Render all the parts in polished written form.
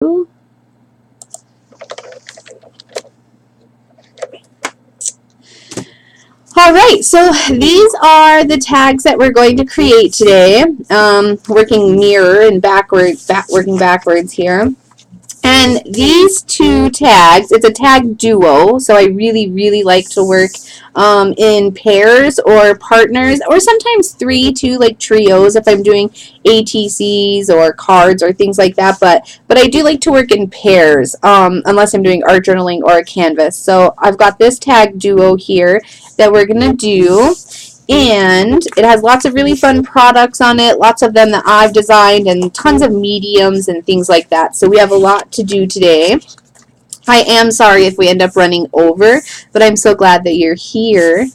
All right, so these are the tags that we're going to create today. Working mirror and working backwards here. And these two tags, it's a tag duo, so I really like to work in pairs or partners, or sometimes three too, like trios if I'm doing ATCs or cards or things like that. But I do like to work in pairs unless I'm doing art journaling or a canvas. So I've got this tag duo here that we're going to do. And it has lots of really fun products on it, lots of them that I've designed, and tons of mediums and things like that. So we have a lot to do today. I am sorry if we end up running over, but I'm so glad that you're here.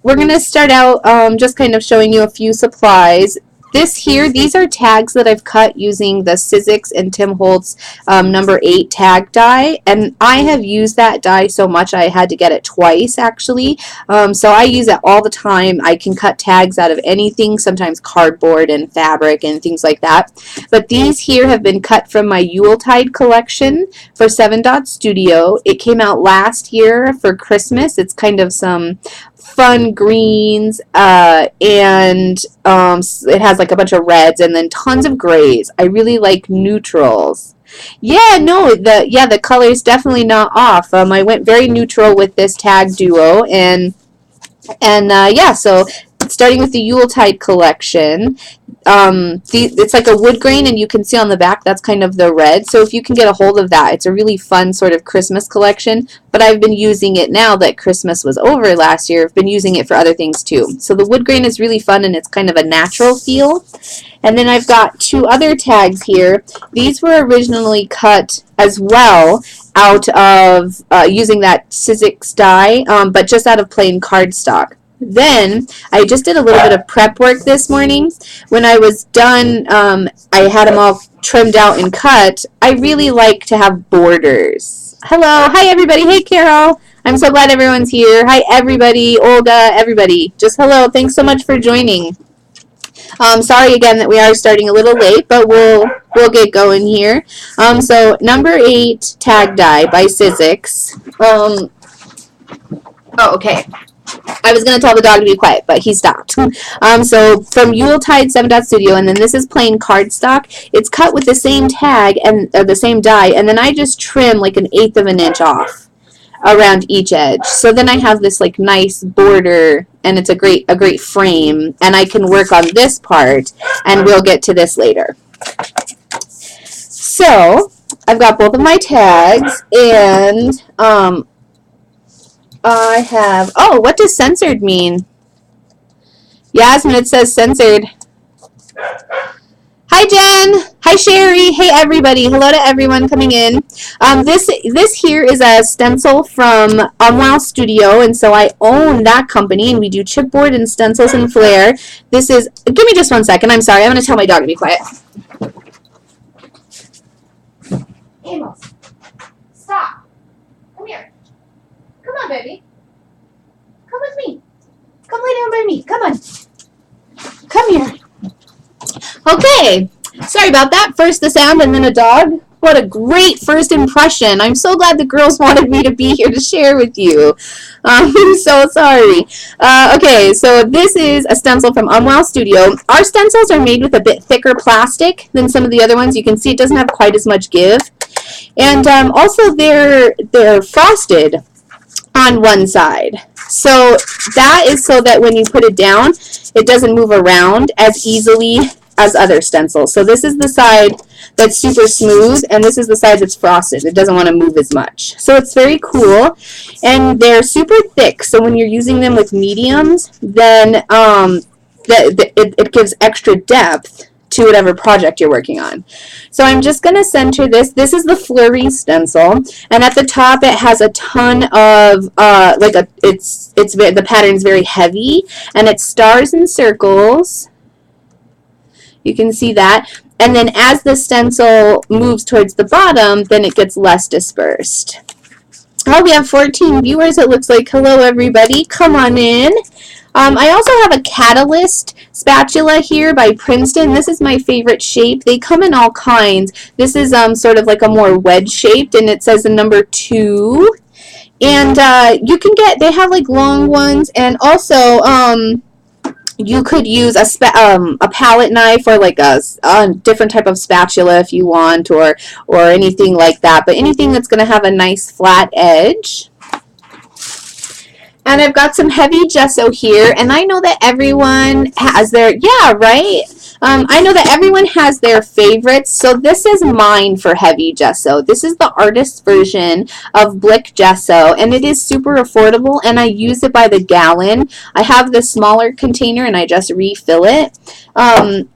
We're going to start out just kind of showing you a few supplies. These are tags that I've cut using the Sizzix and Tim Holtz number 8 tag die, and I have used that die so much I had to get it twice actually. So I use it all the time. I can cut tags out of anything, sometimes cardboard and fabric and things like that. But these here have been cut from my Yuletide collection for 7 Dot Studio. It came out last year for Christmas. It's kind of some fun greens and it has like a bunch of reds and then tons of grays. I really like neutrals. Yeah, no, the color is definitely not off. I went very neutral with this tag duo, and yeah, so starting with the Yuletide collection. It's like a wood grain, and you can see on the back that's kind of the red. So if you can get a hold of that, it's a really fun sort of Christmas collection. But I've been using it now that Christmas was over last year. I've been using it for other things too. So the wood grain is really fun, and it's kind of a natural feel. And then I've got 2 other tags here. These were originally cut as well out of using that Sizzix die, but just out of plain cardstock. Then I just did a little bit of prep work this morning. When I was done, I had them all trimmed out and cut. I really like to have borders. Hello. Hi, everybody. Hey, Carol. I'm so glad everyone's here. Hi, everybody. Olga, everybody. Just hello. Thanks so much for joining. Sorry again that we are starting a little late, but we'll get going here. So number 8 tag die by Sizzix. Oh, okay. I was going to tell the dog to be quiet, but he stopped. So from Yuletide 7 Dot Studio, and then this is plain cardstock. It's cut with the same tag and the same die, and then I just trim like 1/8 of an inch off around each edge. So then I have this like nice border, and it's a great frame, and I can work on this part, and we'll get to this later. So I've got both of my tags, and I have, oh, what does censored mean? Yasmin, it says censored. Hi, Jen. Hi, Sherry. Hey, everybody. Hello to everyone coming in. This here is a stencil from Unwow Studio, and so I own that company, and we do chipboard and stencils and flair. This is, give me just one second. I'm sorry. I'm going to tell my dog to be quiet. Amos, stop. Come here. Come on, baby. Come with me. Come lay down by me. Come on. Come here. Okay. Sorry about that. First the sound and then a dog. What a great first impression. I'm so glad the girls wanted me to be here to share with you. I'm so sorry. Okay, so this is a stencil from Unwow Studio. Our stencils are made with a bit thicker plastic than some of the other ones. You can see it doesn't have quite as much give. And also they're frosted on one side. So that is so that when you put it down, it doesn't move around as easily as other stencils. So this is the side that's super smooth, and this is the side that's frosted. It doesn't want to move as much. So it's very cool, and they're super thick. So when you're using them with mediums, then it gives extra depth to whatever project you're working on. So I'm just going to center this. This is the Flurry stencil, and at the top it has a ton of the pattern's very heavy, and it's stars and circles. You can see that. And then as the stencil moves towards the bottom, then it gets less dispersed. Oh, we have 14 viewers, it looks like. Hello, everybody. Come on in. I also have a Catalyst spatula here by Princeton. This is my favorite shape. They come in all kinds. This is sort of like a more wedge shaped, and it says the number 2. And you can get, they have like long ones, and also you could use a palette knife or like a different type of spatula if you want, or anything like that. But anything that's going to have a nice flat edge. And I've got some heavy gesso here, and I know that everyone has their, yeah, right? I know that everyone has their favorites, so this is mine for heavy gesso. This is the artist's version of Blick gesso, and it is super affordable, and I use it by the gallon. I have the smaller container, and I just refill it. I'm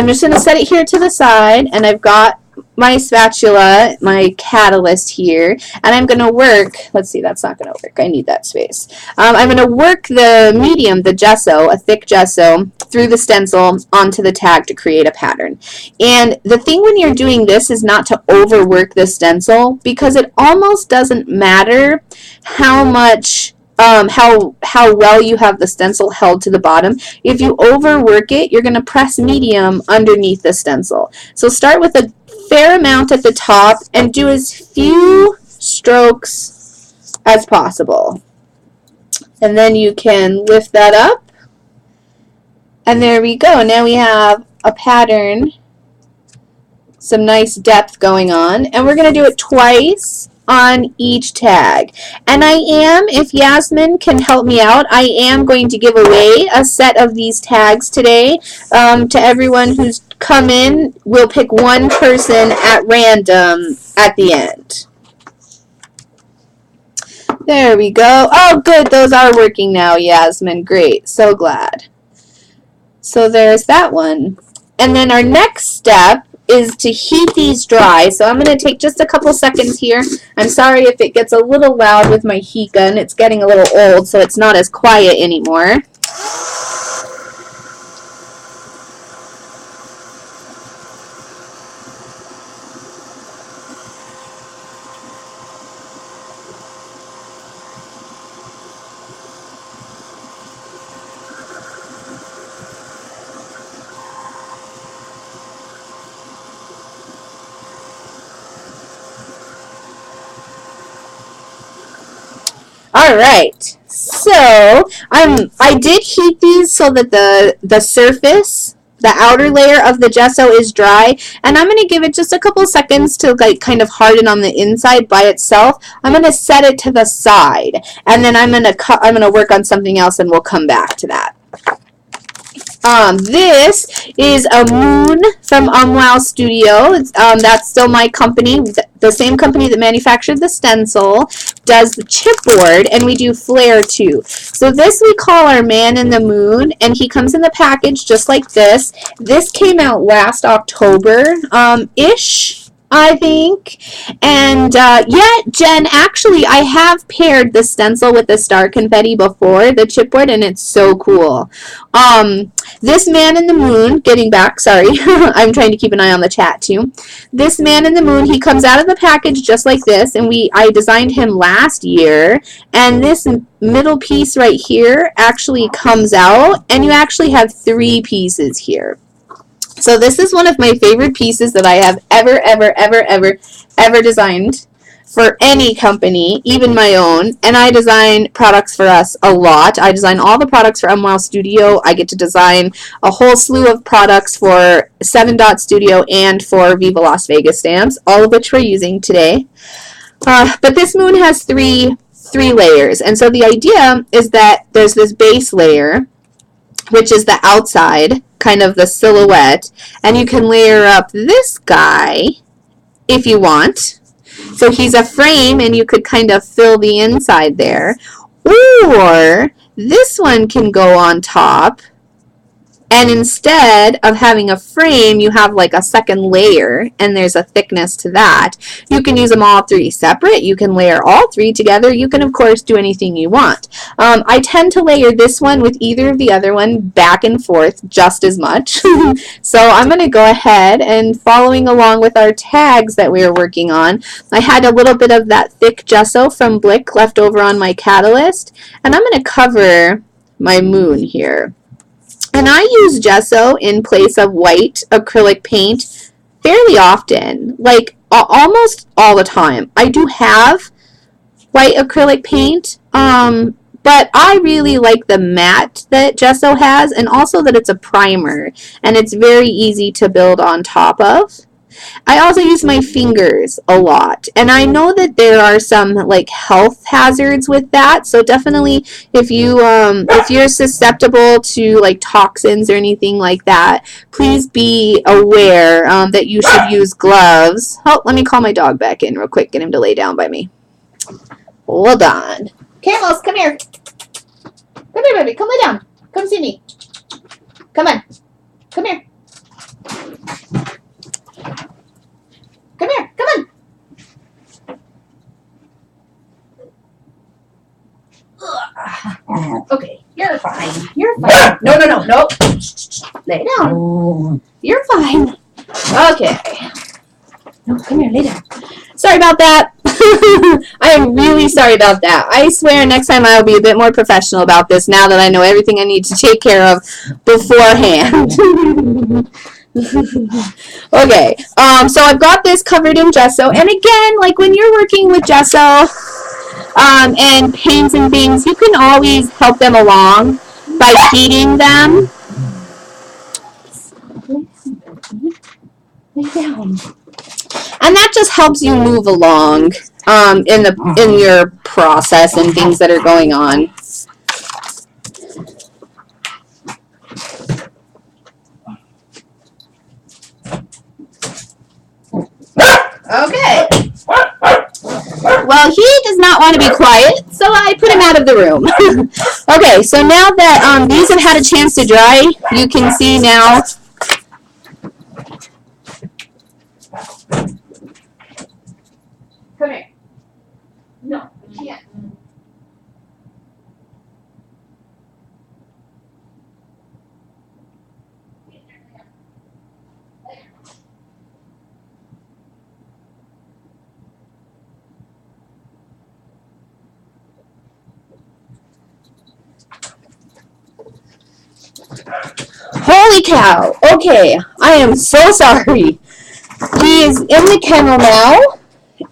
just going to set it here to the side, and I've got my spatula, my Catalyst here, and I'm going to work, let's see, that's not going to work, I need that space. I'm going to work the medium, the gesso, a thick gesso, through the stencil onto the tag to create a pattern. And the thing when you're doing this is not to overwork the stencil, because it almost doesn't matter how much how well you have the stencil held to the bottom. If you overwork it, you're going to press medium underneath the stencil. So start with a fair amount at the top and do as few strokes as possible. And then you can lift that up. And there we go. Now we have a pattern, some nice depth going on. And we're going to do it twice on each tag. And I am, if Yasmin can help me out, I am going to give away a set of these tags today to everyone who's come in. We'll pick one person at random at the end. There we go. Oh, good. Those are working now, Yasmin. Great. So glad. So there's that one. And then our next step is to heat these dry. So I'm going to take just a couple seconds here. I'm sorry if it gets a little loud with my heat gun. It's getting a little old, so it's not as quiet anymore. All right, so I did heat these so that the surface, the outer layer of the gesso is dry, and I'm going to give it just a couple seconds to like kind of harden on the inside by itself. I'm going to set it to the side, and then I'm going to work on something else, and we'll come back to that. This is a moon from Wow Studio. That's still my company. The same company that manufactured the stencil does the chipboard, and we do flare too. So this we call our man in the moon, and he comes in the package just like this. This came out last October ish, I think. And yeah, Jen, actually I have paired the stencil with the star confetti before, the chipboard, and it's so cool. This man in the moon, getting back, sorry, I'm trying to keep an eye on the chat too. This man in the moon, he comes out of the package just like this, and I designed him last year, and this middle piece right here actually comes out, and you actually have 3 pieces here. So this is one of my favorite pieces that I have ever designed for any company, even my own. And I design products for us a lot. I design all the products for Wow Studio. I get to design a whole slew of products for 7 Dot Studio and for Viva Las Vegas stamps, all of which we're using today. But this moon has three layers. And so the idea is that there's this base layer, which is the outside, kind of the silhouette, and you can layer up this guy if you want. So he's a frame, and you could kind of fill the inside there. Or this one can go on top, and instead of having a frame, you have like a second layer, and there's a thickness to that. You can use them all 3 separate. You can layer all 3 together. You can, of course, do anything you want. I tend to layer this one with either of the other one back and forth just as much. So I'm going to go ahead and following along with our tags that we were working on. I had a little bit of that thick gesso from Blick left over on my Catalyst, and I'm going to cover my moon here. And I use gesso in place of white acrylic paint fairly often, like almost all the time. I do have white acrylic paint, but I really like the matte that gesso has, and also that it's a primer and it's very easy to build on top of. I also use my fingers a lot, and I know that there are some like health hazards with that, so definitely if you're susceptible to like toxins or anything like that, please be aware that you should use gloves. Oh, let me call my dog back in real quick, get him to lay down by me. Hold on. Camels, come here. Come here, baby. Come lay down. Come see me. Come on. Come here. Come here. Come on. Okay, you're fine. You're fine. No. Lay down. You're fine. Okay. No, come here. Lay down. Sorry about that. I am really sorry about that. I swear next time I will be a bit more professional about this now that I know everything I need to take care of beforehand. Okay, so I've got this covered in gesso, and again, like when you're working with gesso and paints and things, you can always help them along by heating them. Lay down. And that just helps you move along in your process and things that are going on. Okay. Well, he does not want to be quiet, so I put him out of the room. Okay, so now that these have had a chance to dry, you can see now. Come here. No, you can't. Holy cow. Okay, I am so sorry. He is in the kennel now,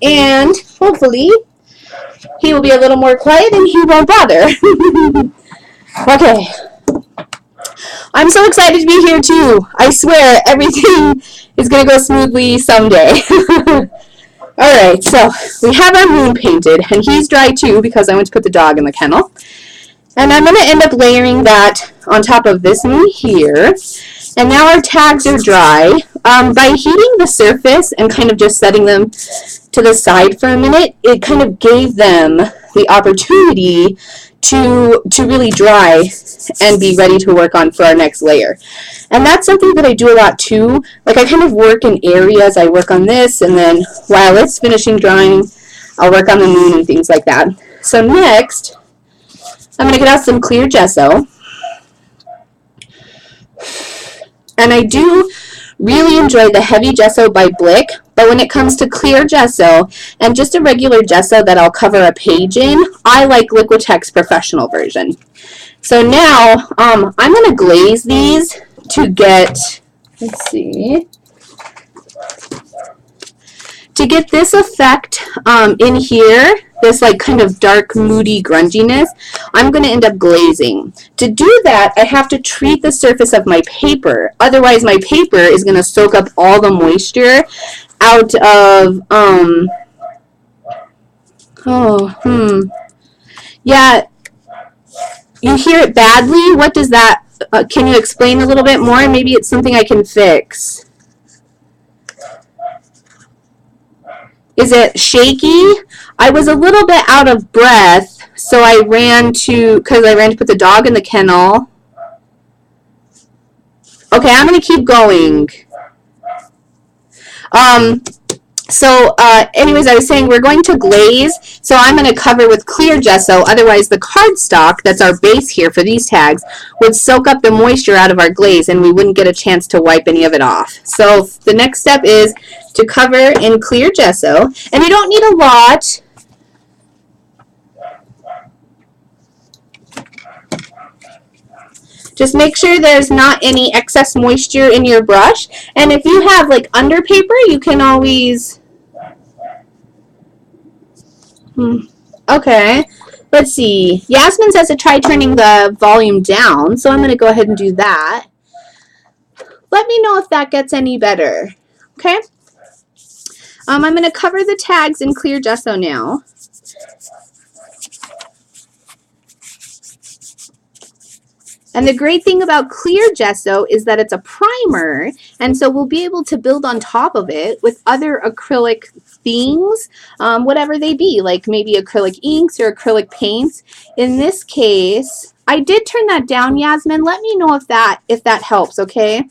and hopefully he will be a little more quiet and he won't bother. Okay. I'm so excited to be here too. I swear everything is going to go smoothly someday. Alright, so we have our moon painted, and he's dry too because I went to put the dog in the kennel. And I'm going to end up layering that on top of this moon here. And now our tags are dry. By heating the surface and kind of just setting them to the side for a minute, it kind of gave them the opportunity to really dry and be ready to work on for our next layer. And that's something that I do a lot too. Like I kind of work in areas. I work on this, and then while it's finishing drying, I'll work on the moon and things like that. So next, I'm going to get out some clear gesso. And I do really enjoy the heavy gesso by Blick, but when it comes to clear gesso and just a regular gesso that I'll cover a page in, I like Liquitex Professional version. So now I'm going to glaze these to get, let's see, to get this effect in here, this like kind of dark, moody grunginess, I'm going to end up glazing. To do that, I have to treat the surface of my paper. Otherwise, my paper is going to soak up all the moisture out of, yeah, you hear it badly? What does that, can you explain a little bit more? Maybe it's something I can fix. Is it shaky? I was a little bit out of breath, so I ran to put the dog in the kennel. Okay, I'm going to keep going. Anyways, I was saying we're going to glaze, so I'm going to cover with clear gesso, otherwise the cardstock, that's our base here for these tags, would soak up the moisture out of our glaze and we wouldn't get a chance to wipe any of it off. So the next step is to cover in clear gesso, and you don't need a lot. Just make sure there's not any excess moisture in your brush. And if you have like under paper, you can always, okay, let's see. Yasmin says to try turning the volume down, so I'm going to go ahead and do that. Let me know if that gets any better, okay? I'm going to cover the tags in clear gesso now. And the great thing about clear gesso is that it's a primer, and so we'll be able to build on top of it with other acrylic things, whatever they be, like maybe acrylic inks or acrylic paints. In this case, I did turn that down, Yasmin. Let me know if that helps, okay?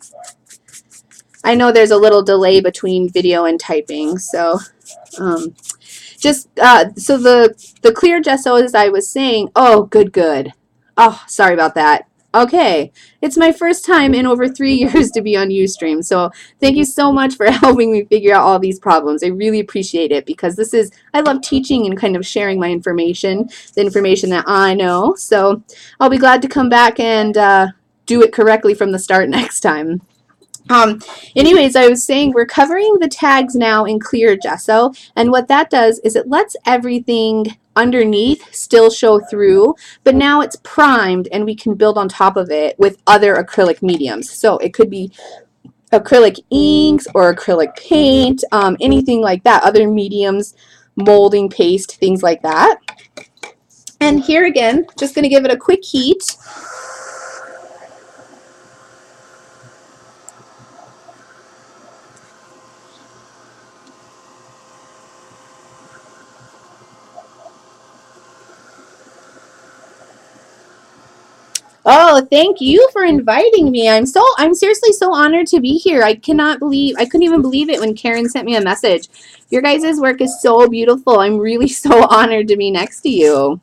I know there's a little delay between video and typing, so so the clear gesso, as I was saying, oh, good. Oh, sorry about that. Okay, it's my first time in over 3 years to be on Ustream, so thank you so much for helping me figure out all these problems. I really appreciate it because I love teaching and kind of sharing my information, the information that I know, so I'll be glad to come back and do it correctly from the start next time. Anyways, I was saying we're covering the tags now in clear gesso, and what that does is it lets everything underneath still show through, but now it's primed and we can build on top of it with other acrylic mediums. So it could be acrylic inks or acrylic paint, anything like that, other mediums, molding paste, things like that. And here again, just going to give it a quick heat. Oh, thank you for inviting me. I'm seriously so honored to be here. I couldn't even believe it when Karen sent me a message. Your guys' work is so beautiful. I'm really so honored to be next to you.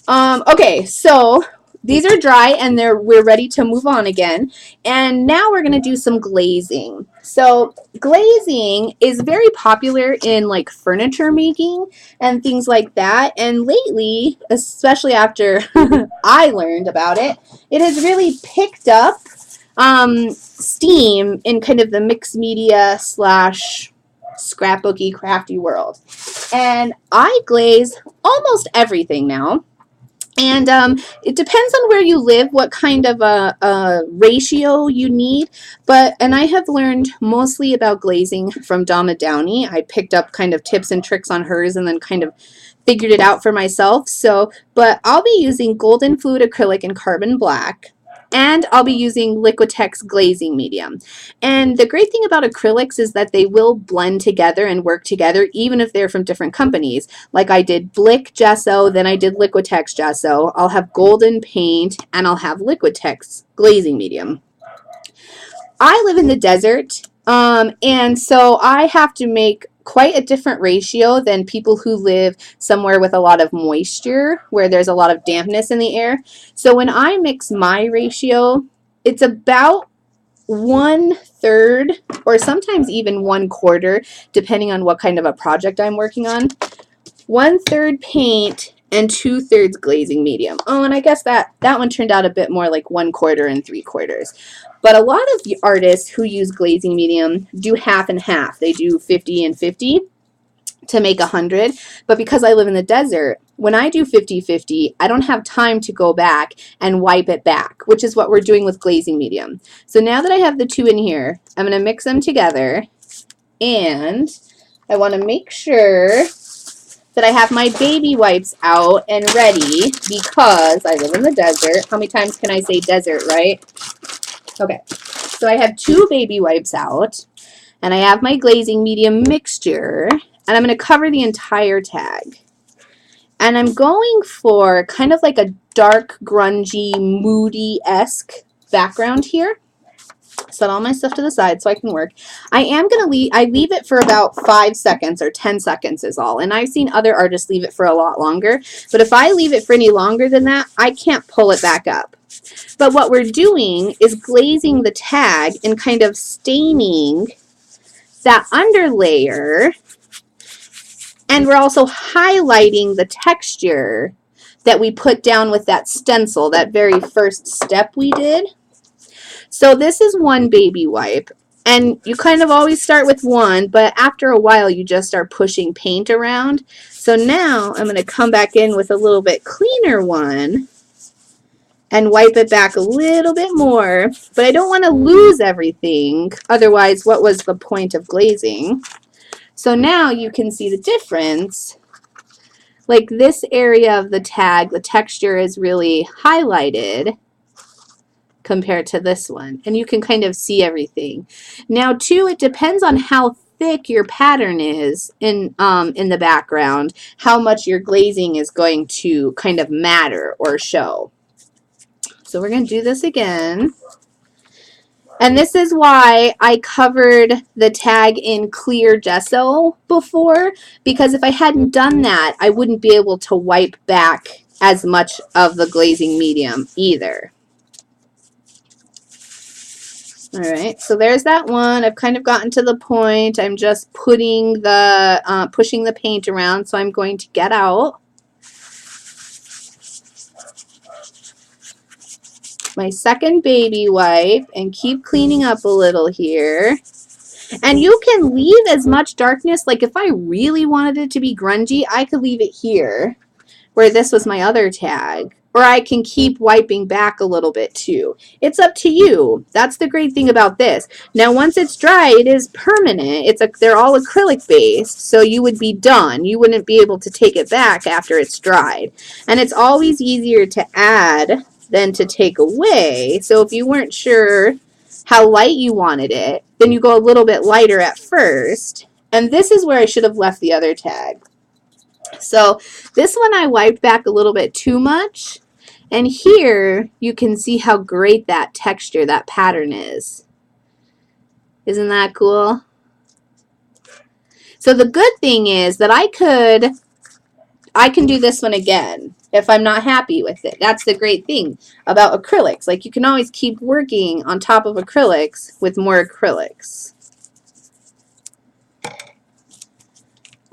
Okay, so these are dry and we're ready to move on again. And now we're going to do some glazing. So glazing is very popular in like furniture making and things like that. And lately, especially after I learned about it, it has really picked up steam in kind of the mixed media / scrapbooky crafty world. And I glaze almost everything now. And it depends on where you live, what kind of a ratio you need. And I have learned mostly about glazing from Donna Downey. I picked up kind of tips and tricks on hers and then kind of figured it out for myself. But I'll be using golden fluid acrylic and carbon black. And I'll be using Liquitex glazing medium. And the great thing about acrylics is that they will blend together and work together even if they're from different companies. Like I did Blick gesso, then I did Liquitex gesso. I'll have golden paint and I'll have Liquitex glazing medium. I live in the desert, and so I have to make quite a different ratio than people who live somewhere with a lot of moisture, where there's a lot of dampness in the air. So when I mix my ratio, it's about 1/3 or sometimes even 1/4, depending on what kind of a project I'm working on. 1/3 paint and 2/3 glazing medium. Oh, and I guess that one turned out a bit more like 1/4 and 3/4. But a lot of artists who use glazing medium do half and half. They do 50 and 50 to make 100. But because I live in the desert, when I do 50-50, I don't have time to go back and wipe it back, which is what we're doing with glazing medium. So now that I have the two in here, I'm going to mix them together. And I want to make sure that I have my baby wipes out and ready because I live in the desert. How many times can I say desert, right? Okay, so I have 2 baby wipes out, and I have my glazing medium mixture, and I'm going to cover the entire tag. And I'm going for kind of like a dark, grungy, moody-esque background here. Set all my stuff to the side so I can work. I leave it for about 5 seconds or 10 seconds is all. And I've seen other artists leave it for a lot longer. But if I leave it for any longer than that, I can't pull it back up. But what we're doing is glazing the tag and kind of staining that underlayer. And we're also highlighting the texture that we put down with that stencil, that very first step we did. So this is one baby wipe. And you kind of always start with one, but after a while you just start pushing paint around. So now I'm going to come back in with a little bit cleaner one and wipe it back a little bit more. But I don't want to lose everything. Otherwise, what was the point of glazing? So now you can see the difference. Like this area of the tag, the texture is really highlighted compared to this one, and you can kind of see everything. Now too, it depends on how thick your pattern is in the background, how much your glazing is going to kind of matter or show. So we're going to do this again. And this is why I covered the tag in clear gesso before, because if I hadn't done that, I wouldn't be able to wipe back as much of the glazing medium either. All right, so there's that one. I've kind of gotten to the point. I'm just putting the pushing the paint around, so I'm going to get out my second baby wipe and keep cleaning up a little here. And you can leave as much darkness, like if I really wanted it to be grungy, I could leave it here where this was my other tag. Or I can keep wiping back a little bit too. It's up to you. That's the great thing about this. Now once it's dry, it is permanent. They're all acrylic based, so you would be done. You wouldn't be able to take it back after it's dried. And it's always easier to add than to take away. So if you weren't sure how light you wanted it, then you go a little bit lighter at first. And this is where I should have left the other tag. So this one I wiped back a little bit too much. And here you can see how great that texture, that pattern is. Isn't that cool? So the good thing is that I can do this one again if I'm not happy with it. That's the great thing about acrylics. Like you can always keep working on top of acrylics with more acrylics.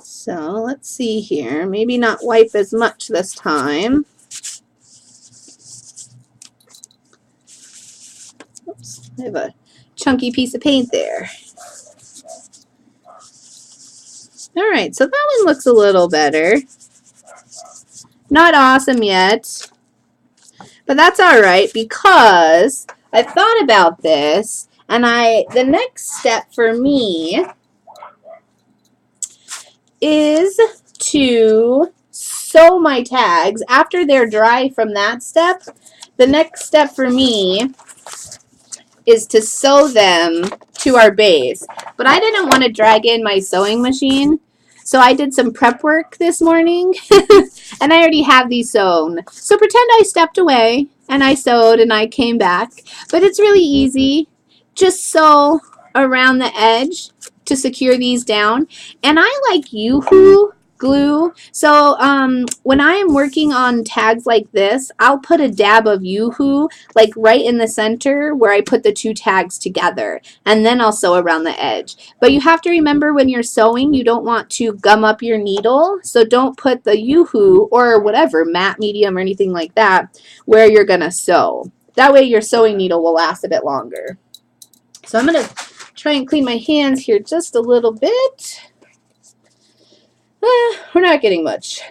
So let's see here. Maybe not wipe as much this time. Oops, I have a chunky piece of paint there. All right, so that one looks a little better. Not awesome yet, but that's all right because I thought about this, and the next step for me is to sew my tags. After they're dry from that step, the next step for me is to sew them to our base. But I didn't want to drag in my sewing machine, so I did some prep work this morning, and I already have these sewn. So pretend I stepped away, and I sewed, and I came back. But it's really easy. Just sew around the edge to secure these down. And I like Yoo-hoo glue. So when I am working on tags like this, I'll put a dab of Yoo-hoo like right in the center where I put the two tags together, and then I'll sew around the edge. But you have to remember when you're sewing, you don't want to gum up your needle, so don't put the Yoo-hoo or whatever, matte medium or anything like that, where you're gonna sew. That way your sewing needle will last a bit longer. So I'm gonna try and clean my hands here just a little bit. We're not getting much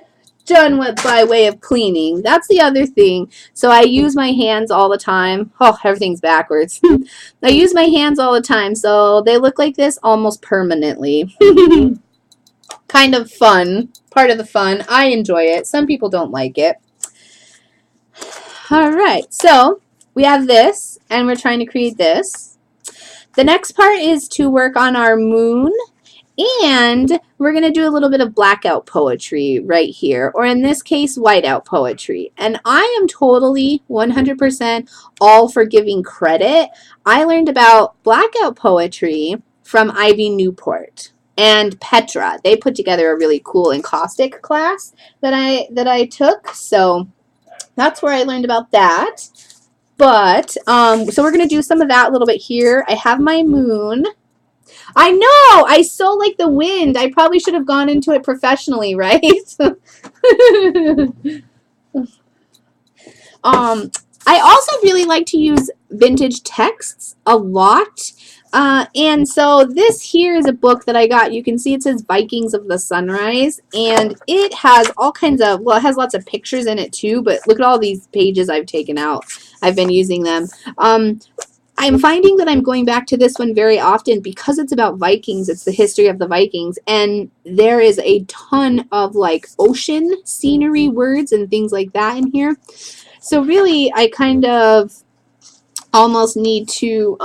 done by way of cleaning. That's the other thing. So I use my hands all the time. Oh, everything's backwards. I use my hands all the time, so they look like this almost permanently. Kind of fun. Part of the fun. I enjoy it. Some people don't like it. All right, so we have this, and we're trying to create this. The next part is to work on our moon, and we're going to do a little bit of blackout poetry right here, or in this case, whiteout poetry. And I am totally 100% all for giving credit. I learned about blackout poetry from Ivy Newport and Petra. They put together a really cool encaustic class that I took, so that's where I learned about that. But, so we're going to do some of that a little bit here. I have my moon. I know! I sew like the wind. I probably should have gone into it professionally, right? I also really like to use vintage texts a lot. And so this here is a book that I got. You can see it says Vikings of the Sunrise, and it has all kinds of, well, it has lots of pictures in it too, but look at all these pages I've taken out. I've been using them. I'm finding that I'm going back to this one very often because it's about Vikings. It's the history of the Vikings, and there is a ton of like ocean scenery words and things like that in here. So really, I kind of almost need to,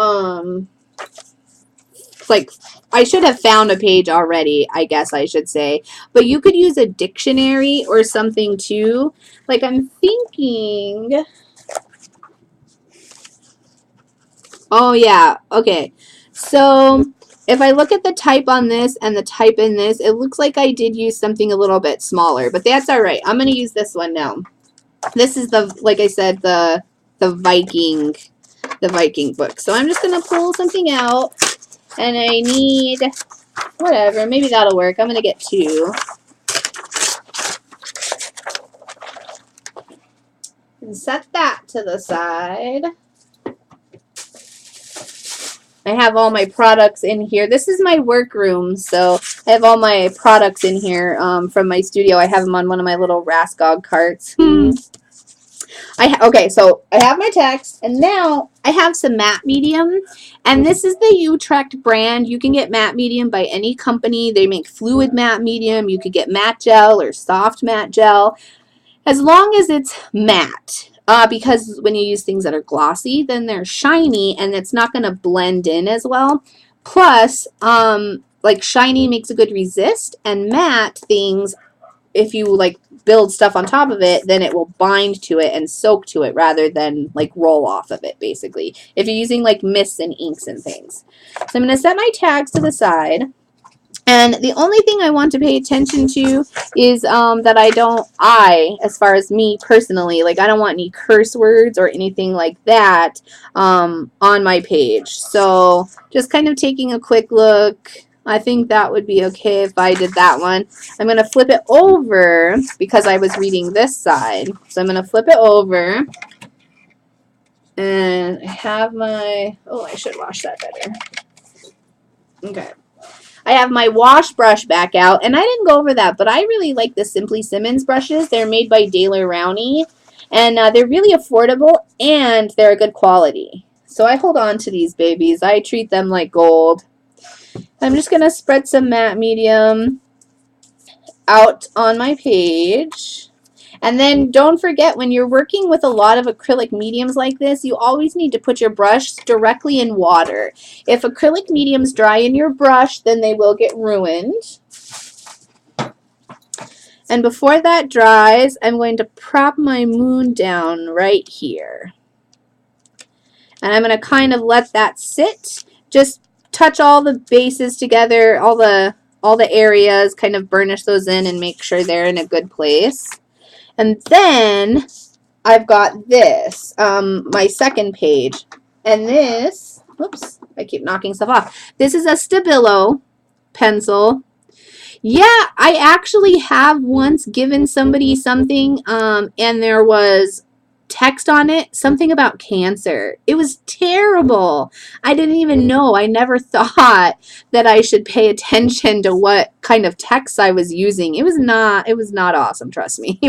like, I should have found a page already, I guess I should say. But you could use a dictionary or something too. Like, I'm thinking, oh yeah, okay. So if I look at the type on this and the type in this, it looks like I did use something a little bit smaller, but that's all right. I'm going to use this one now. This is the, like I said, the Viking book. So I'm just going to pull something out, and I need, whatever, maybe that'll work. I'm going to get two. And set that to the side. I have all my products in here. This is my workroom, so I have all my products in here from my studio. I have them on one of my little Raskog carts. Okay, so I have my text, and now I have some matte medium, and this is the Utrecht brand. You can get matte medium by any company. They make fluid matte medium. You could get matte gel or soft matte gel, as long as it's matte. Because when you use things that are glossy, then they're shiny, and it's not going to blend in as well. Plus, like shiny makes a good resist, and matte things, if you like build stuff on top of it, then it will bind to it and soak to it rather than like roll off of it, basically, if you're using like mists and inks and things. So I'm going to set my tags to the side. And the only thing I want to pay attention to is that as far as me personally, like I don't want any curse words or anything like that on my page. So just kind of taking a quick look. I think that would be okay if I did that one. I'm going to flip it over because I was reading this side. So I'm going to flip it over. And I have my, oh, I should wash that better. Okay. I have my wash brush back out, and I didn't go over that, but I really like the Simply Simmons brushes. They're made by Daler Rowney, and they're really affordable, and they're a good quality. So I hold on to these babies. I treat them like gold. I'm just going to spread some matte medium out on my page. And then don't forget, when you're working with a lot of acrylic mediums like this, you always need to put your brush directly in water. If acrylic mediums dry in your brush, then they will get ruined. And before that dries, I'm going to prop my moon down right here. And I'm going to kind of let that sit. Just touch all the bases together, all the areas, kind of burnish those in and make sure they're in a good place. And then I've got this, my second page. And this, whoops, I keep knocking stuff off. This is a Stabilo pencil. Yeah, I actually have once given somebody something, and there was text on it, something about cancer. It was terrible. I didn't even know. I never thought that I should pay attention to what kind of text I was using. It was not awesome, trust me.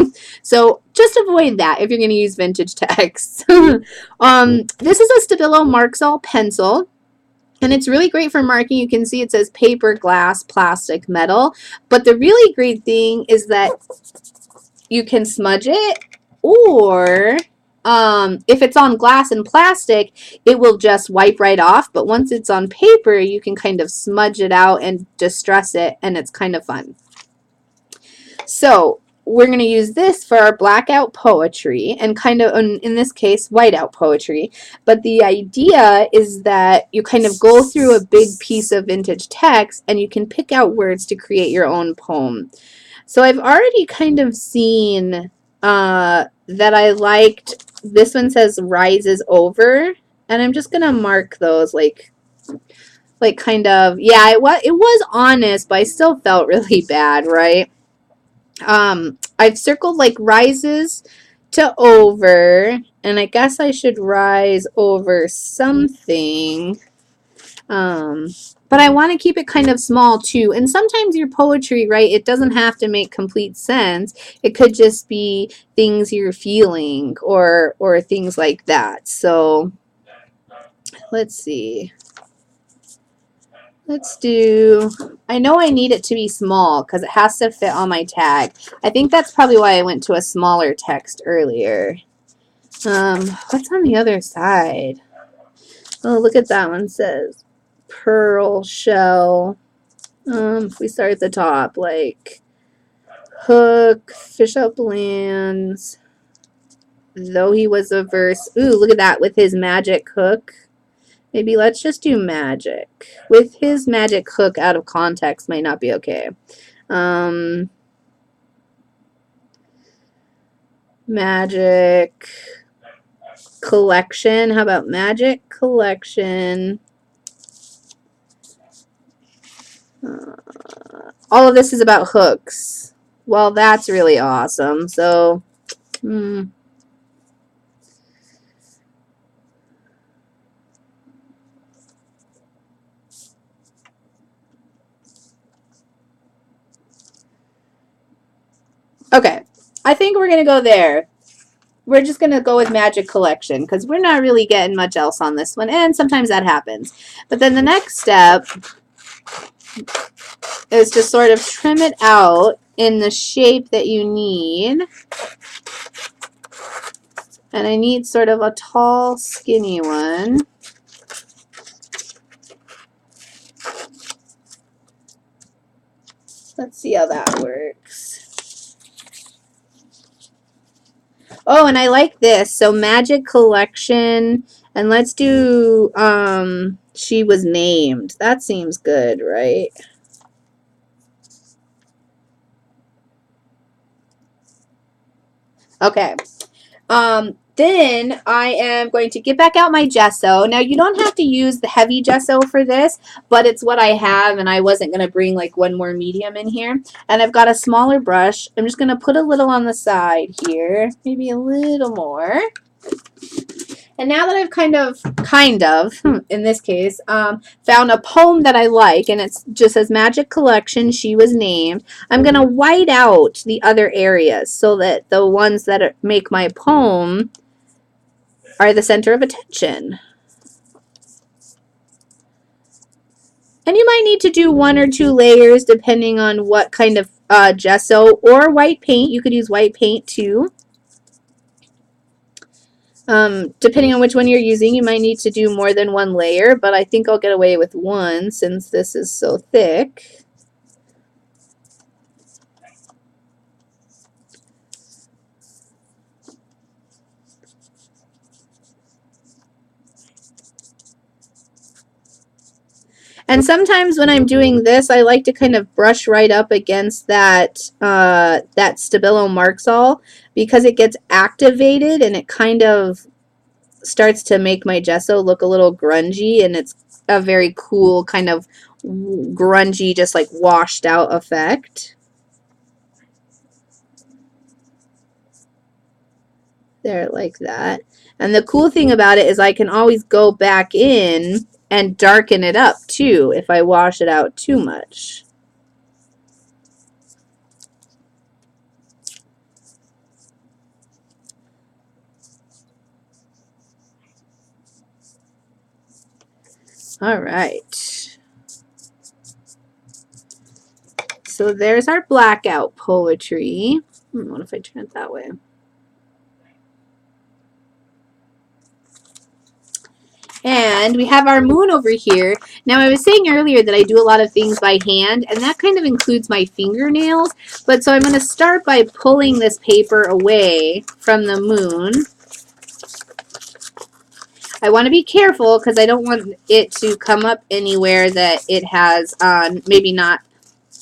So just avoid that if you're going to use vintage texts. This is a Stabilo Marxall pencil. And it's really great for marking. You can see it says paper, glass, plastic, metal. But the really great thing is that you can smudge it, or if it's on glass and plastic, it will just wipe right off. But once it's on paper, you can kind of smudge it out and distress it, and it's kind of fun. So we're going to use this for our blackout poetry and kind of, in this case, whiteout poetry. But the idea is that you kind of go through a big piece of vintage text and you can pick out words to create your own poem. So I've already kind of seen that I liked, this one says rises over, and I'm just going to mark those like kind of, yeah, it was honest, but I still felt really bad, right? I've circled like rises to over, and I guess I should rise over something. But I want to keep it kind of small too. And sometimes your poetry, right, it doesn't have to make complete sense. It could just be things you're feeling or things like that. So let's see. Let's do, I know I need it to be small because it has to fit on my tag. I think that's probably why I went to a smaller text earlier. What's on the other side? Oh, look at that one. It says pearl shell. If we start at the top, like hook, fish up lands, though he was averse. Ooh, look at that with his magic hook. Maybe let's just do magic. With his magic hook out of context might not be okay. Magic collection. How about magic collection? All of this is about hooks. Well, that's really awesome. So, okay. I think we're going to go there. We're just going to go with magic collection because we're not really getting much else on this one. And sometimes that happens. But then the next step is to sort of trim it out in the shape that you need. And I need sort of a tall, skinny one. Let's see how that works. Oh, and I like this. So magic collection. And let's do she was named. That seems good, right? Okay. Then I am going to get back out my gesso. Now, you don't have to use the heavy gesso for this, but it's what I have, and I wasn't going to bring like one more medium in here. And I've got a smaller brush. I'm just going to put a little on the side here, maybe a little more. And now that I've kind of, in this case, found a poem that I like, and it just says Magic Collection, she was named, I'm going to white out the other areas so that the ones that make my poem are the center of attention. And you might need to do 1 or 2 layers depending on what kind of gesso or white paint. You could use white paint too. Depending on which one you're using, you might need to do more than 1 layer, but I think I'll get away with 1 since this is so thick. And sometimes when I'm doing this, I like to kind of brush right up against that that Stabilo Marxall because it gets activated and it kind of starts to make my gesso look a little grungy, and it's a very cool kind of grungy, just like washed out effect. There, like that. And the cool thing about it is I can always go back in and darken it up too if I wash it out too much. All right. So there's our blackout poetry. What if I turn it that way? And we have our moon over here. Now, I was saying earlier that I do a lot of things by hand, and that kind of includes my fingernails. But so I'm going to start by pulling this paper away from the moon. I want to be careful because I don't want it to come up anywhere that it has maybe not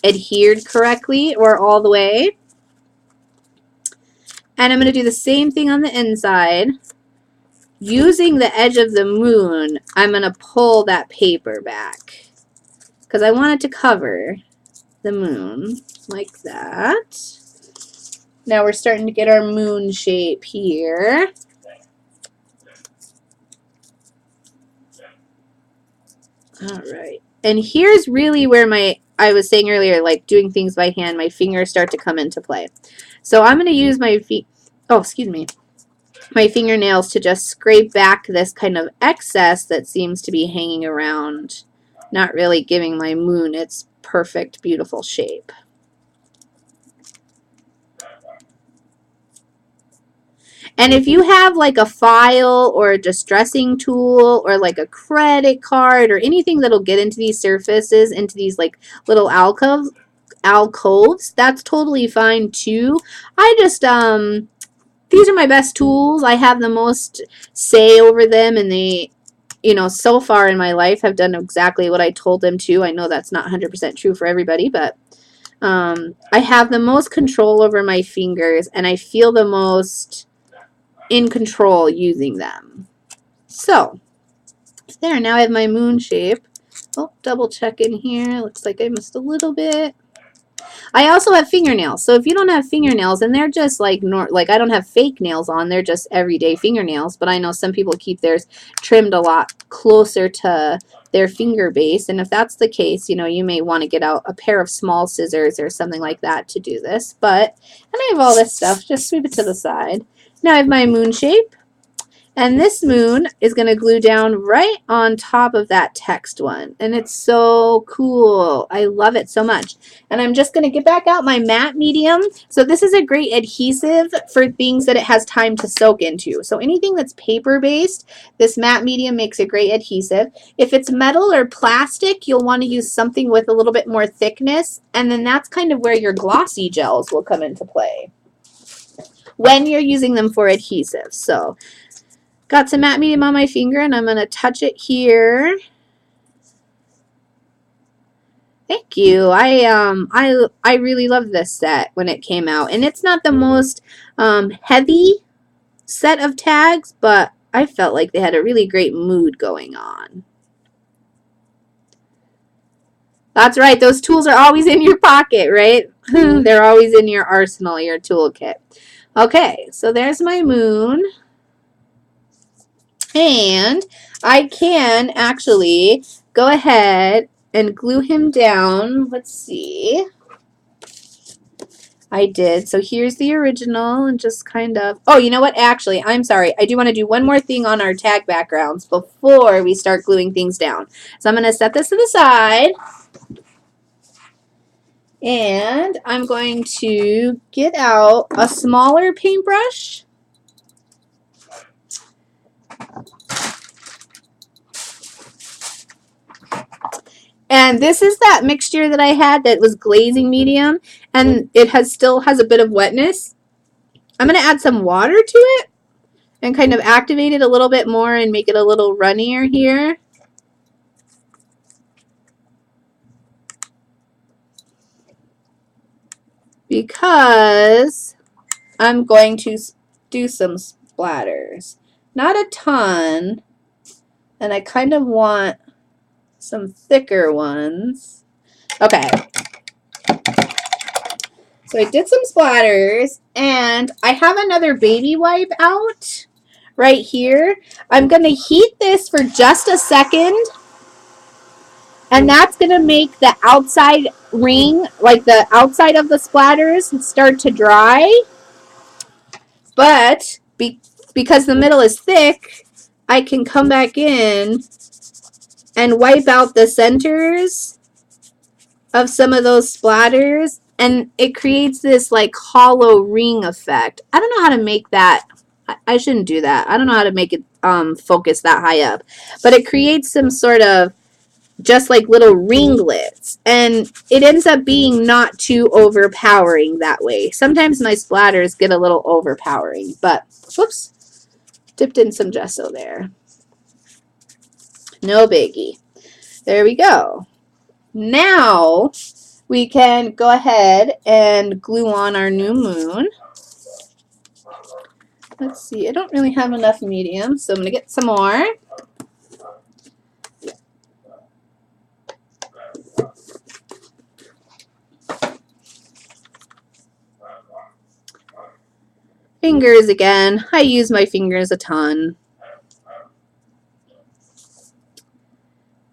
adhered correctly or all the way. And I'm going to do the same thing on the inside. Using the edge of the moon, I'm going to pull that paper back because I want it to cover the moon like that. Now we're starting to get our moon shape here. All right. And here's really where I was saying earlier, like doing things by hand, my fingers start to come into play. So I'm going to use my my fingernails to just scrape back this kind of excess that seems to be hanging around, not really giving my moon its perfect, beautiful shape. And if you have like a file or a distressing tool or like a credit card or anything that'll get into these surfaces, into these like little alcoves, that's totally fine too. I just these are my best tools. I have the most say over them, and they, you know, so far in my life have done exactly what I told them to. I know that's not 100% true for everybody, but I have the most control over my fingers, and I feel the most in control using them. So there, now I have my moon shape. Oh, double check in here. Looks like I missed a little bit. I also have fingernails. So if you don't have fingernails, and they're just like I don't have fake nails on, they're just everyday fingernails, but I know some people keep theirs trimmed a lot closer to their finger base, and if that's the case, you know, you may want to get out a pair of small scissors or something like that to do this. But, and I have all this stuff, just sweep it to the side. Now I have my moon shape. And this moon is going to glue down right on top of that text one. And it's so cool. I love it so much. And I'm just going to get back out my matte medium. So this is a great adhesive for things that it has time to soak into. So anything that's paper-based, this matte medium makes a great adhesive. If it's metal or plastic, you'll want to use something with a little bit more thickness. And then that's kind of where your glossy gels will come into play when you're using them for adhesive. So got some matte medium on my finger, and I'm going to touch it here. Thank you. I really love this set when it came out, and it's not the most heavy set of tags, but I felt like they had a really great mood going on. That's right. Those tools are always in your pocket, right? They're always in your arsenal, your toolkit. Okay, so there's my moon. And I can actually go ahead and glue him down. Let's see. I did. So here's the original, and just kind of, oh, you know what? Actually, I'm sorry. I do want to do one more thing on our tag backgrounds before we start gluing things down. So I'm going to set this to the side. And I'm going to get out a smaller paintbrush. And this is that mixture that I had that was glazing medium, and it still has a bit of wetness. I'm going to add some water to it and kind of activate it a little bit more and make it a little runnier here. Because I'm going to do some splatters. Not a ton, and I kind of want some thicker ones. Okay. So I did some splatters, and I have another baby wipe out right here. I'm going to heat this for just a second, and that's going to make the outside ring, like the outside of the splatters, start to dry. But because the middle is thick, I can come back in and wipe out the centers of some of those splatters, and it creates this like hollow ring effect. I don't know how to make that. I shouldn't do that. I don't know how to make it focus that high up, but it creates some sort of just like little ringlets, and it ends up being not too overpowering that way. Sometimes my splatters get a little overpowering, but whoops, dipped in some gesso there. No biggie. There we go. Now we can go ahead and glue on our new moon. Let's see, I don't really have enough medium, so I'm going to get some more. Fingers again. I use my fingers a ton.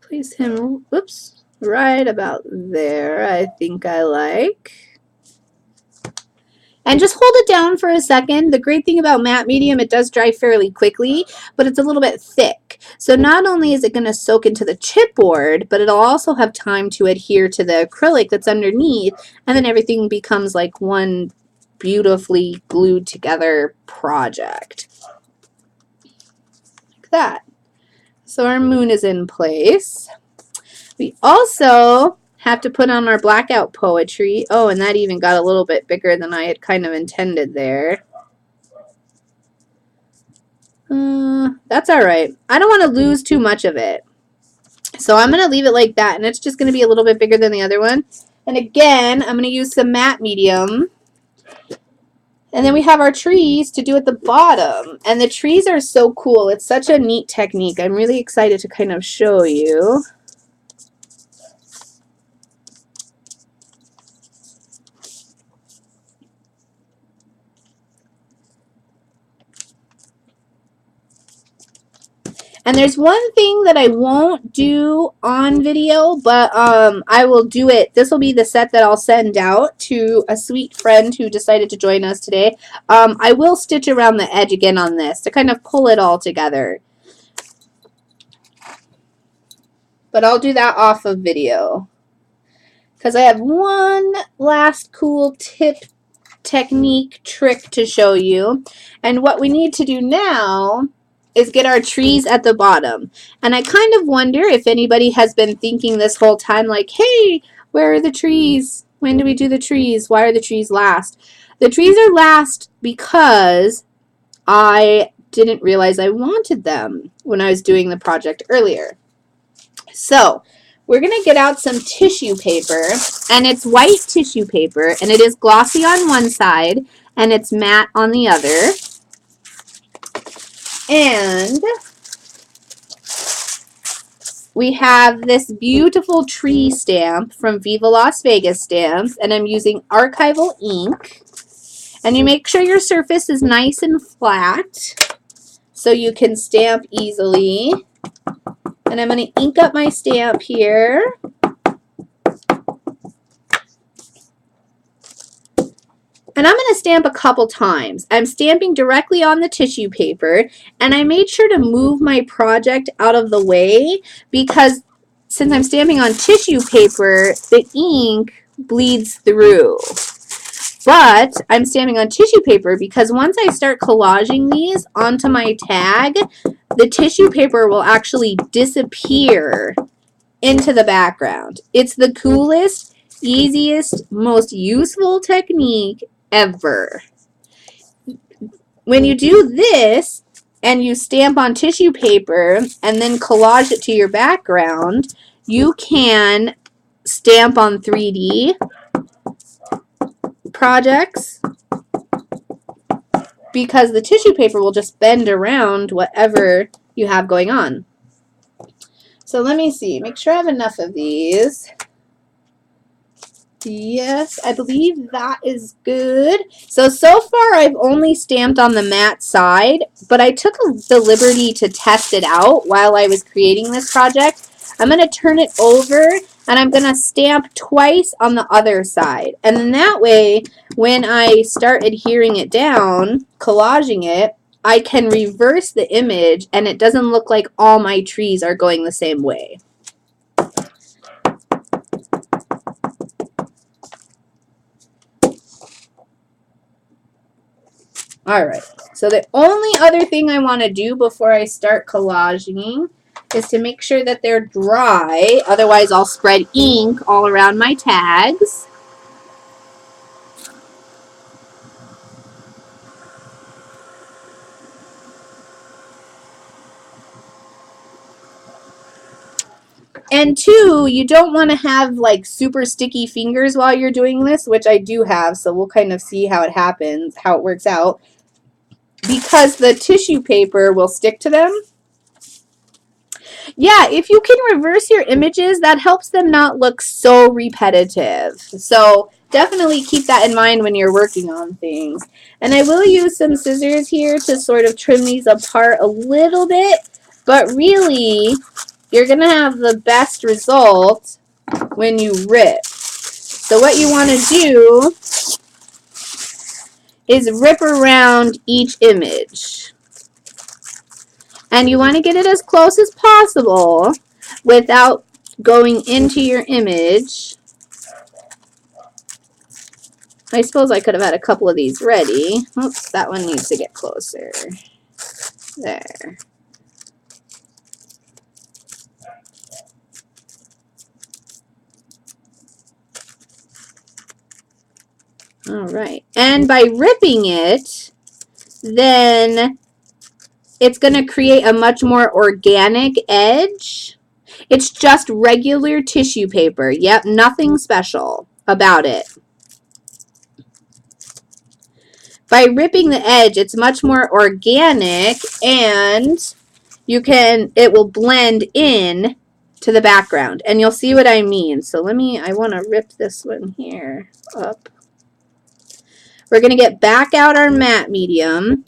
Place him, whoops, right about there. I think I like. And just hold it down for a second. The great thing about matte medium, it does dry fairly quickly, but it's a little bit thick. So not only is it going to soak into the chipboard, but it'll also have time to adhere to the acrylic that's underneath, and then everything becomes like one beautifully glued together project. Like that. So our moon is in place. We also have to put on our blackout poetry. Oh, and that even got a little bit bigger than I had kind of intended there. That's all right. I don't want to lose too much of it. So I'm going to leave it like that, and it's just going to be a little bit bigger than the other one. And again, I'm going to use some matte medium. And then we have our trees to do at the bottom. And the trees are so cool. It's such a neat technique. I'm really excited to kind of show you. And there's one thing that I won't do on video, but I will do it. This will be the set that I'll send out to a sweet friend who decided to join us today. I will stitch around the edge again on this to kind of pull it all together. But I'll do that off of video. Because I have one last cool tip, technique, trick to show you. And what we need to do now is get our trees at the bottom. And I kind of wonder if anybody has been thinking this whole time like, hey, where are the trees? When do we do the trees? Why are the trees last? The trees are last because I didn't realize I wanted them when I was doing the project earlier. So we're going to get out some tissue paper, and it's white tissue paper, and it is glossy on one side and it's matte on the other. And we have this beautiful tree stamp from Viva Las Vegas Stamps, and I'm using archival ink. And you make sure your surface is nice and flat so you can stamp easily. And I'm going to ink up my stamp here. And I'm going to stamp a couple times. I'm stamping directly on the tissue paper, and I made sure to move my project out of the way because since I'm stamping on tissue paper, the ink bleeds through. But I'm stamping on tissue paper because once I start collaging these onto my tag, the tissue paper will actually disappear into the background. It's the coolest, easiest, most useful technique ever. When you do this and you stamp on tissue paper and then collage it to your background, you can stamp on 3D projects because the tissue paper will just bend around whatever you have going on. So let me see, make sure I have enough of these. Yes, I believe that is good. So far I've only stamped on the matte side, but I took the liberty to test it out while I was creating this project. I'm going to turn it over and I'm going to stamp twice on the other side. And then that way, when I start adhering it down, collaging it, I can reverse the image and it doesn't look like all my trees are going the same way. Alright, so the only other thing I want to do before I start collaging is to make sure that they're dry, otherwise I'll spread ink all around my tags. And two, you don't want to have like super sticky fingers while you're doing this, which I do have, so we'll kind of see how it happens, how it works out. Because the tissue paper will stick to them. Yeah, if you can reverse your images, that helps them not look so repetitive. So definitely keep that in mind when you're working on things. And I will use some scissors here to sort of trim these apart a little bit, but really, you're going to have the best result when you rip. So what you want to do is rip around each image. And you want to get it as close as possible without going into your image. I suppose I could have had a couple of these ready. Oops, that one needs to get closer. There. All right. And by ripping it, then it's going to create a much more organic edge. It's just regular tissue paper. Yep, nothing special about it. By ripping the edge, it's much more organic, and it will blend in to the background, and you'll see what I mean. So I want to rip this one here up. We're going to get back out our matte medium.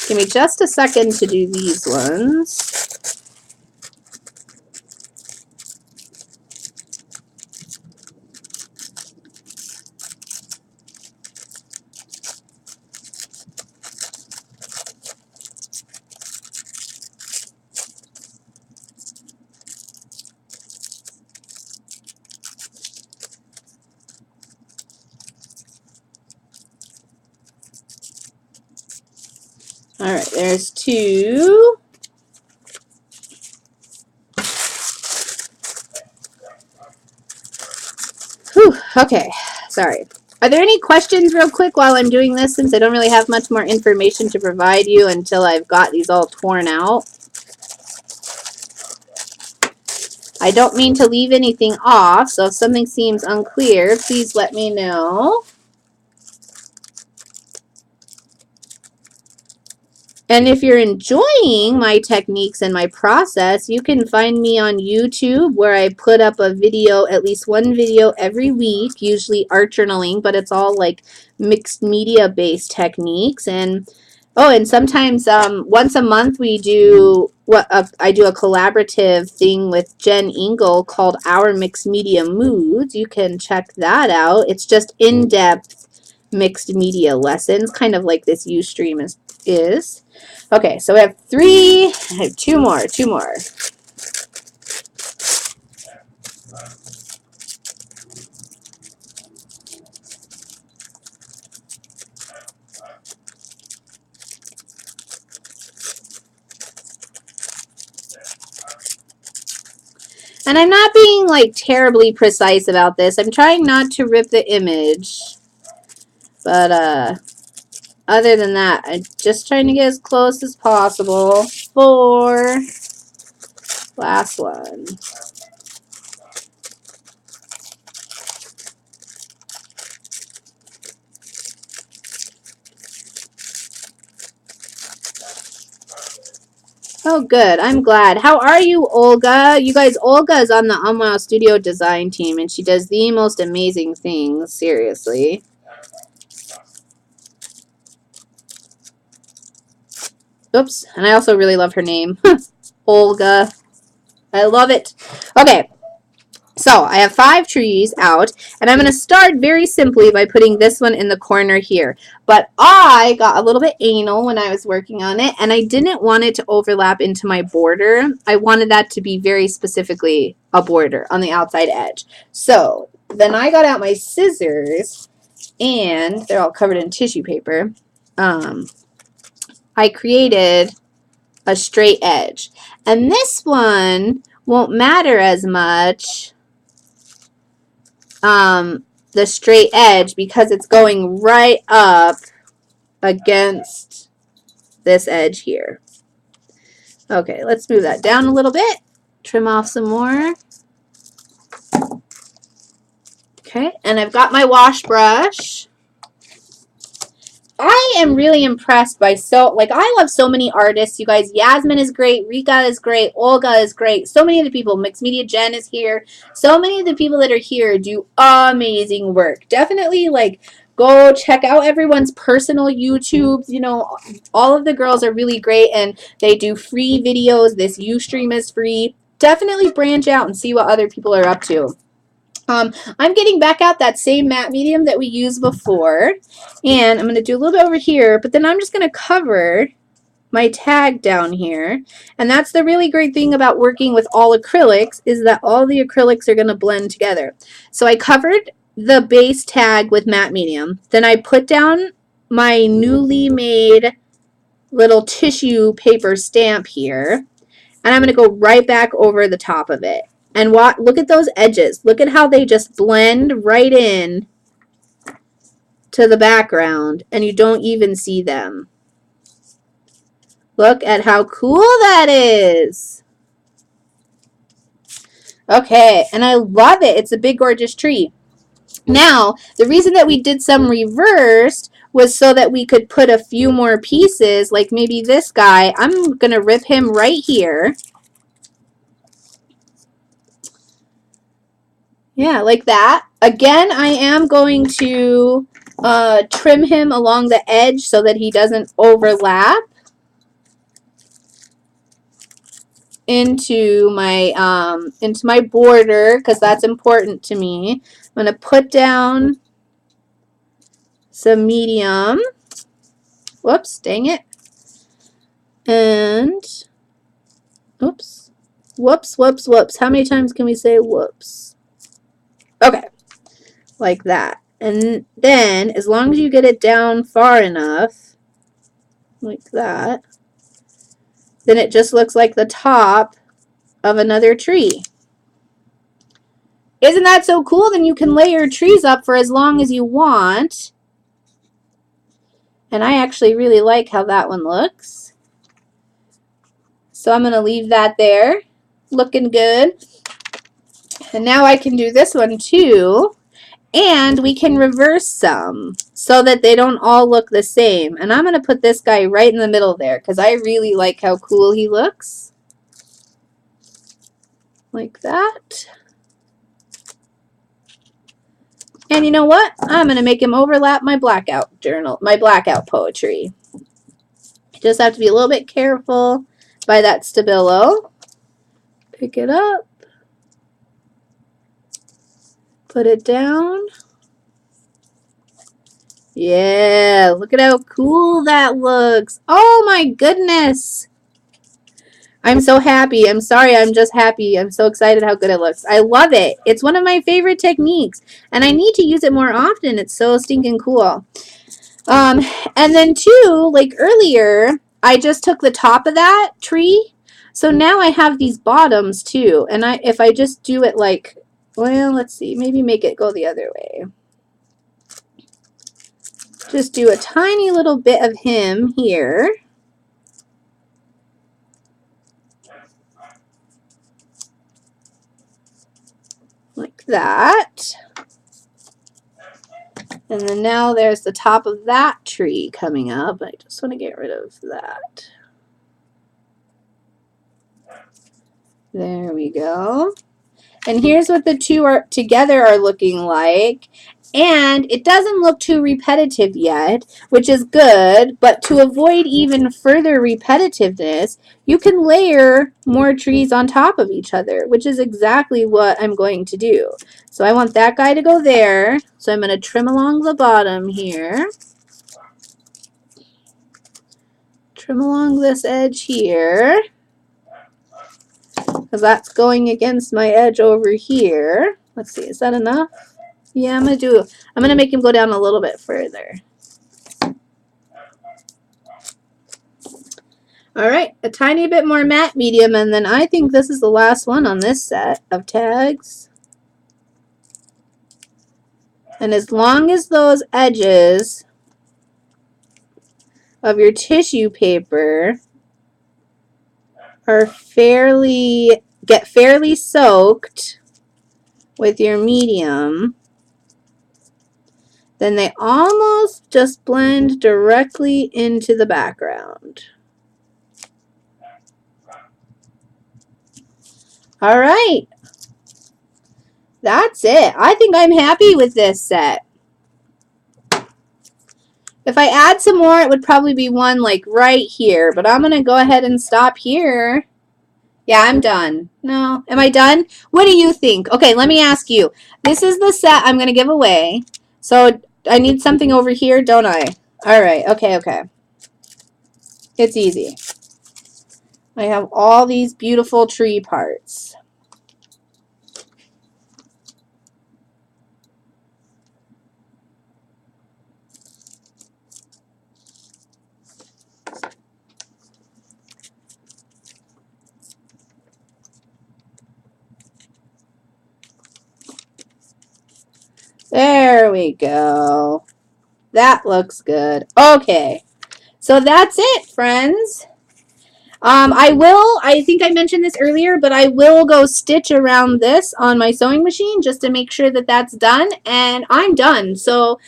Give me just a second to do these ones. All right, there's two. Whew, okay, sorry. Are there any questions real quick while I'm doing this, since I don't really have much more information to provide you until I've got these all torn out? I don't mean to leave anything off, so if something seems unclear, please let me know. And if you're enjoying my techniques and my process, you can find me on YouTube, where I put up a video, at least one video every week, usually art journaling, but it's all like mixed media based techniques. And and sometimes once a month I do a collaborative thing with Jen Ingle called Our Mixed Media Moods. You can check that out. It's just in-depth mixed media lessons, kind of like this Ustream is. Okay, so we have three. I have two more. And I'm not being like terribly precise about this. I'm trying not to rip the image. But other than that, I'm just trying to get as close as possible for last one. Oh, good. I'm glad. How are you, Olga? You guys, Olga is on the Wow Studio design team, and she does the most amazing things. Seriously. Oops. And I also really love her name. Olga. I love it. Okay. So I have 5 trees out, and I'm going to start very simply by putting this one in the corner here. But I got a little bit anal when I was working on it, and I didn't want it to overlap into my border. I wanted that to be very specifically a border on the outside edge. So then I got out my scissors, and they're all covered in tissue paper. I created a straight edge. And this one won't matter as much, the straight edge, because it's going right up against this edge here. Okay, let's move that down a little bit. Trim off some more. Okay, and I've got my wash brush. I am really impressed by I love so many artists, you guys. Yasmin is great, Rika is great, Olga is great. So many of the people, Mixed Media Jen is here. So many of the people that are here do amazing work. Definitely, like, go check out everyone's personal YouTubes. You know, all of the girls are really great and they do free videos. This Ustream is free. Definitely branch out and see what other people are up to. I'm getting back out that same matte medium that we used before, and I'm going to do a little bit over here, but then I'm just going to cover my tag down here. And that's the really great thing about working with all acrylics, is that all the acrylics are going to blend together. So I covered the base tag with matte medium. Then I put down my newly made little tissue paper stamp here, and I'm going to go right back over the top of it. And look at those edges. Look at how they just blend right in to the background, and you don't even see them. Look at how cool that is. Okay, and I love it. It's a big, gorgeous tree. Now, the reason that we did some reversed was so that we could put a few more pieces, like maybe this guy. I'm going to rip him right here. Yeah, like that. Again, I am going to trim him along the edge so that he doesn't overlap into my border, because that's important to me. I'm going to put down some medium. Whoops, dang it. And oops. Whoops, whoops, whoops. How many times can we say whoops? Okay. Like that. And then, as long as you get it down far enough, like that, then it just looks like the top of another tree. Isn't that so cool? Then you can layer trees up for as long as you want. And I actually really like how that one looks. So I'm going to leave that there, looking good. And now I can do this one too. And we can reverse some so that they don't all look the same. And I'm going to put this guy right in the middle there because I really like how cool he looks. Like that. And you know what? I'm going to make him overlap my blackout journal, my blackout poetry. Just have to be a little bit careful by that Stabilo. Pick it up. Put it down. Yeah, look at how cool that looks. Oh my goodness. I'm so happy. I'm sorry, I'm just happy. I'm so excited how good it looks. I love it. It's one of my favorite techniques, and I need to use it more often. It's so stinking cool. And then too, like earlier, I just took the top of that tree. So now I have these bottoms too. And if I just do it like, well, let's see, maybe make it go the other way. Just do a tiny little bit of him here. Like that. And then now there's the top of that tree coming up. I just want to get rid of that. There we go. And here's what the two are together are looking like. And it doesn't look too repetitive yet, which is good. But to avoid even further repetitiveness, you can layer more trees on top of each other, which is exactly what I'm going to do. So I want that guy to go there. So I'm going to trim along the bottom here. Trim along this edge here, because that's going against my edge over here. Let's see, is that enough? Yeah, I'm gonna make him go down a little bit further. All right, a tiny bit more matte medium, and then I think this is the last one on this set of tags. And as long as those edges of your tissue paper are get fairly soaked with your medium, then they almost just blend directly into the background. All right. That's it. I think I'm happy with this set. If I add some more, it would probably be one like right here, but I'm going to go ahead and stop here. Yeah, I'm done. No, am I done? What do you think? Okay, let me ask you. This is the set I'm going to give away. So I need something over here, don't I? All right, okay. It's easy. I have all these beautiful tree parts. There we go. That looks good. Okay. So that's it, friends. I think I mentioned this earlier, but I will go stitch around this on my sewing machine just to make sure that that's done, and I'm done. So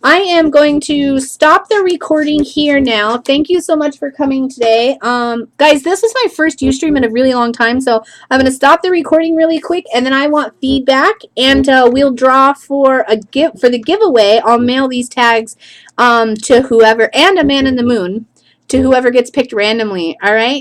I am going to stop the recording here now. Thank you so much for coming today. Guys, this is my first Ustream in a really long time, so I'm going to stop the recording really quick, and then I want feedback, and we'll draw for the giveaway. I'll mail these tags to whoever, and a man in the moon, to whoever gets picked randomly. All right?